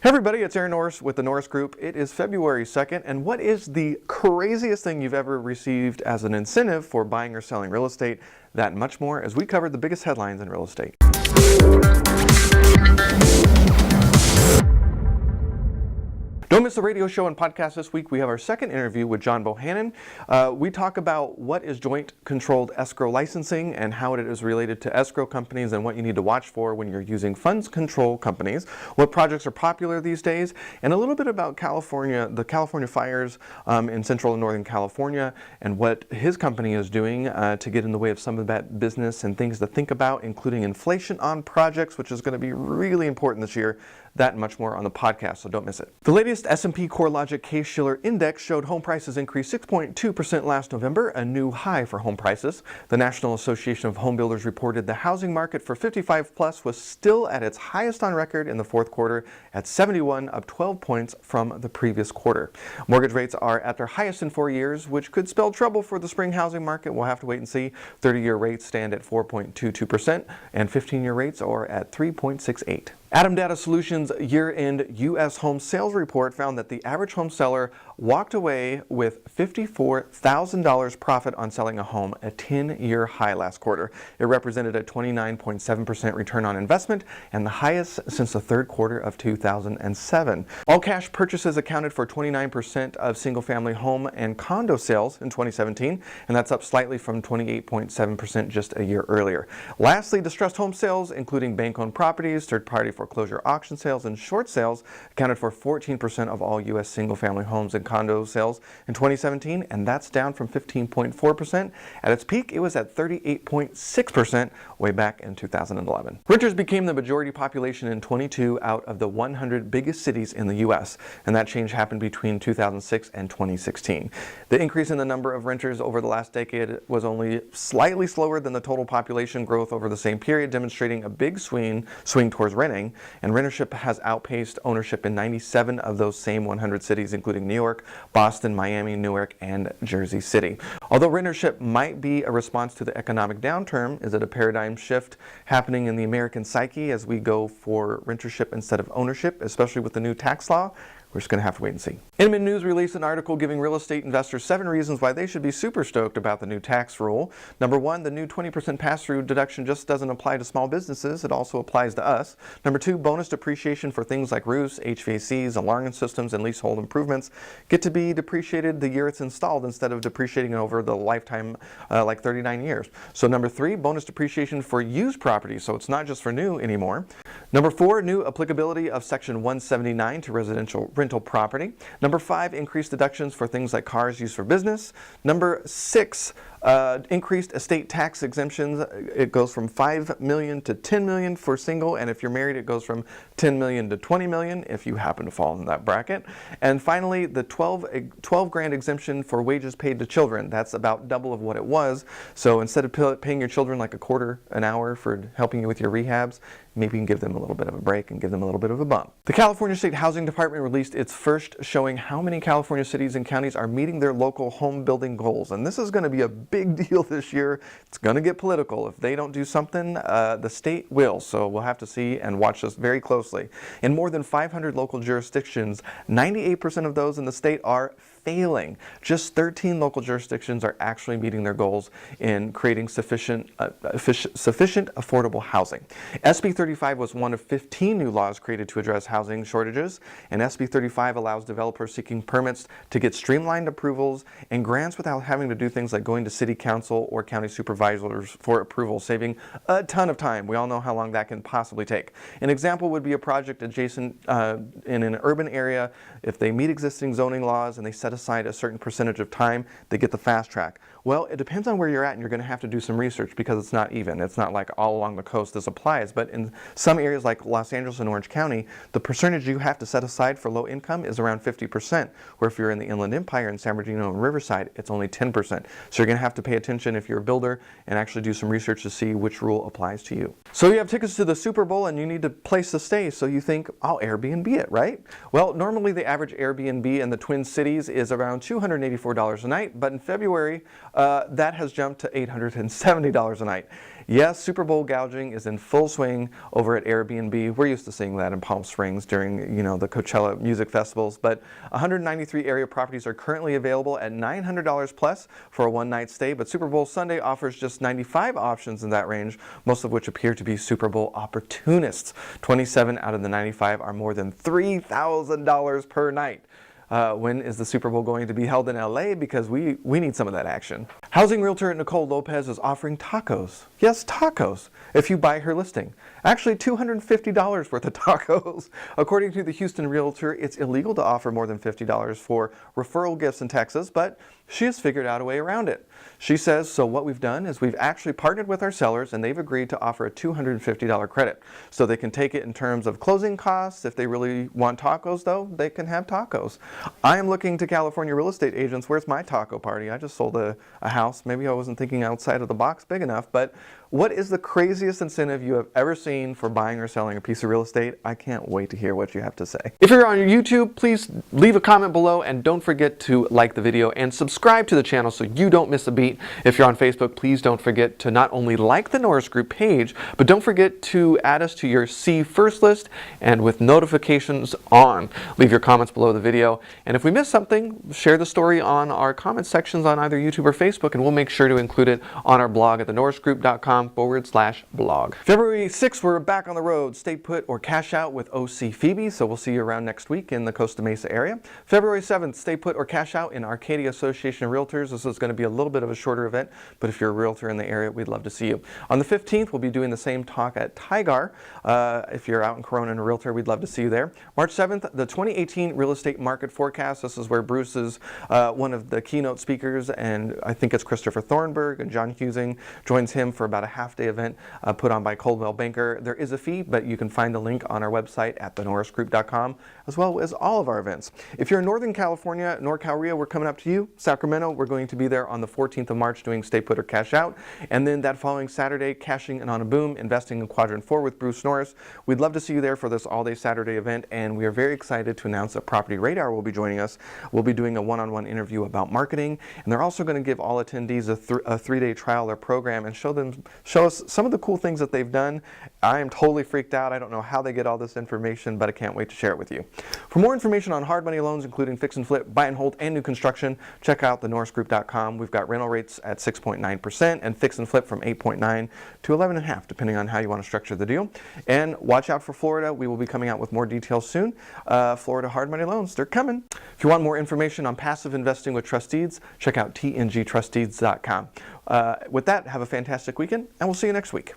Hey everybody, it's Norris with the Norris Group. It is February 2nd, and what is the craziest thing you've ever received as an incentive for buying or selling real estate? That and much more as we cover the biggest headlines in real estate. Don't miss the radio show and podcast this week. We have our second interview with John Bohannon. We talk about what is joint controlled escrow licensing and how it is related to escrow companies and what you need to watch for when you're using funds control companies, what projects are popular these days, and a little bit about California, the California fires in Central and Northern California, and what his company is doing to get in the way of some of that business and things to think about, including inflation on projects, which is going to be really important this year. That and much more on the podcast, so don't miss it. The latest S&P CoreLogic Case-Shiller Index showed home prices increased 6.2% last November, a new high for home prices. The National Association of Home Builders reported the housing market for 55 plus was still at its highest on record in the fourth quarter at 71, up 12 points from the previous quarter. Mortgage rates are at their highest in 4 years, which could spell trouble for the spring housing market. We'll have to wait and see. 30-year rates stand at 4.22%, and 15-year rates are at 3.68. Adam Data Solutions' year-end U.S. home sales report found that the average home seller walked away with $54,000 profit on selling a home, a 10-year high last quarter. It represented a 29.7% return on investment and the highest since the third quarter of 2007. All cash purchases accounted for 29% of single-family home and condo sales in 2017, and that's up slightly from 28.7% just a year earlier. Lastly, distressed home sales, including bank-owned properties, third-party foreclosure auction sales, and short sales accounted for 14% of all U.S. single-family homes and condo sales in 2017, and that's down from 15.4%. At its peak, it was at 38.6% way back in 2011. Renters became the majority population in 22 out of the 100 biggest cities in the U.S., and that change happened between 2006 and 2016. The increase in the number of renters over the last decade was only slightly slower than the total population growth over the same period, demonstrating a big swing towards renting. And rentership has outpaced ownership in 97 of those same 100 cities, including New York, Boston, Miami, Newark, and Jersey City. Although rentership might be a response to the economic downturn, is it a paradigm shift happening in the American psyche as we go for rentership instead of ownership, especially with the new tax law? We're just going to have to wait and see. NMLS News released an article giving real estate investors 7 reasons why they should be super stoked about the new tax rule. Number 1, the new 20% pass-through deduction just doesn't apply to small businesses. It also applies to us. Number 2, bonus depreciation for things like roofs, HVACs, alarm systems, and leasehold improvements get to be depreciated the year it's installed instead of depreciating over the lifetime like 39 years. So number 3, bonus depreciation for used property, so it's not just for new anymore. Number 4, new applicability of Section 179 to residential rental property. Number 5, increased deductions for things like cars used for business. Number 6, increased estate tax exemptions. It goes from $5 million to $10 million for single, and if you're married, it goes from $10 million to $20 million if you happen to fall in that bracket. And finally, the 12 grand exemption for wages paid to children. That's about double of what it was. So instead of paying your children like $0.25 an hour for helping you with your rehabs, maybe you can give them a little bit of a break and give them a little bit of a bump. The California State Housing Department released its first showing how many California cities and counties are meeting their local home building goals. And this is going to be a big deal this year. It's going to get political. If they don't do something, the state will. So we'll have to see and watch this very closely. In more than 500 local jurisdictions, 98% of those in the state are failing. Just 13 local jurisdictions are actually meeting their goals in creating sufficient affordable housing. SB 35 was one of 15 new laws created to address housing shortages, and SB 35 allows developers seeking permits to get streamlined approvals and grants without having to do things like going to city council or county supervisors for approval, saving a ton of time. We all know how long that can possibly take. An example would be a project adjacent in an urban area. If they meet existing zoning laws and they set aside a certain percentage of time, they get the fast track. Well, it depends on where you're at, and you're going to have to do some research because it's not even. It's not like all along the coast this applies, but in some areas like Los Angeles and Orange County, the percentage you have to set aside for low income is around 50%, where if you're in the Inland Empire in San Bernardino and Riverside, it's only 10%. So you're going to have to pay attention if you're a builder and actually do some research to see which rule applies to you. So you have tickets to the Super Bowl and you need a place to stay, so you think, I'll Airbnb it, right? Well, normally the average Airbnb in the Twin Cities is around $284 a night, but in February, that has jumped to $870 a night. Yes, Super Bowl gouging is in full swing over at Airbnb. We're used to seeing that in Palm Springs during, the Coachella music festivals, but 193 area properties are currently available at $900 plus for a one-night stay, but Super Bowl Sunday offers just 95 options in that range, most of which appear to be Super Bowl opportunists. 27 out of the 95 are more than $3,000 per night. When is the Super Bowl going to be held in LA? Because we need some of that action. Housing realtor Nicole Lopez is offering tacos. Yes, tacos, if you buy her listing. Actually, $250 worth of tacos. According to the Houston realtor, it's illegal to offer more than $50 for referral gifts in Texas, but she has figured out a way around it. She says, so what we've done is we've actually partnered with our sellers and they've agreed to offer a $250 credit. So they can take it in terms of closing costs. If they really want tacos though, they can have tacos. I am looking to California real estate agents. Where's my taco party? I just sold a house. Maybe I wasn't thinking outside of the box big enough, but what is the craziest incentive you have ever seen for buying or selling a piece of real estate? I can't wait to hear what you have to say. If you're on YouTube, please leave a comment below and don't forget to like the video and subscribe to the channel so you don't miss a beat. If you're on Facebook, please don't forget to not only like the Norris Group page, but don't forget to add us to your See First list and with notifications on. Leave your comments below the video. And if we missed something, share the story on our comment sections on either YouTube or Facebook, and we'll make sure to include it on our blog at thenorrisgroup.com/blog. February 6th, we're back on the road. Stay put or cash out with OC Phoebe, so we'll see you around next week in the Costa Mesa area. February 7th, stay put or cash out in Arcadia Association of Realtors. This is going to be a little bit of a shorter event, but if you're a realtor in the area, we'd love to see you. On the 15th, we'll be doing the same talk at Tigar. If you're out in Corona and a realtor, we'd love to see you there. March 7th, the 2018 Real Estate Market Forecast. This is where Bruce is one of the keynote speakers, and I think it's Christopher Thornburg and John Husing joins him for about a half-day event put on by Coldwell Banker. There is a fee, but you can find the link on our website at thenorrisgroup.com, as well as all of our events. If you're in Northern California, NorCal Rio, we're coming up to you. Sacramento, we're going to be there on the 14th of March doing Stay Put or Cash Out. And then that following Saturday, Cashing in on a Boom, Investing in Quadrant 4 with Bruce Norris. We'd love to see you there for this all-day Saturday event, and we are very excited to announce that Property Radar will be joining us. We'll be doing a one-on-one interview about marketing, and they're also going to give all attendees a three-day trial of their program and show us some of the cool things that they've done. I am totally freaked out. I don't know how they get all this information, but I can't wait to share it with you. For more information on hard money loans, including fix and flip, buy and hold, and new construction, check out thenorrisgroup.com. We've got rental rates at 6.9% and fix and flip from 8.9 to 11.5, depending on how you want to structure the deal. And watch out for Florida. We will be coming out with more details soon. Florida hard money loans, they're coming. If you want more information on passive investing with trust deeds, check out tngtrustdeeds.com. With that, have a fantastic weekend, and we'll see you next week.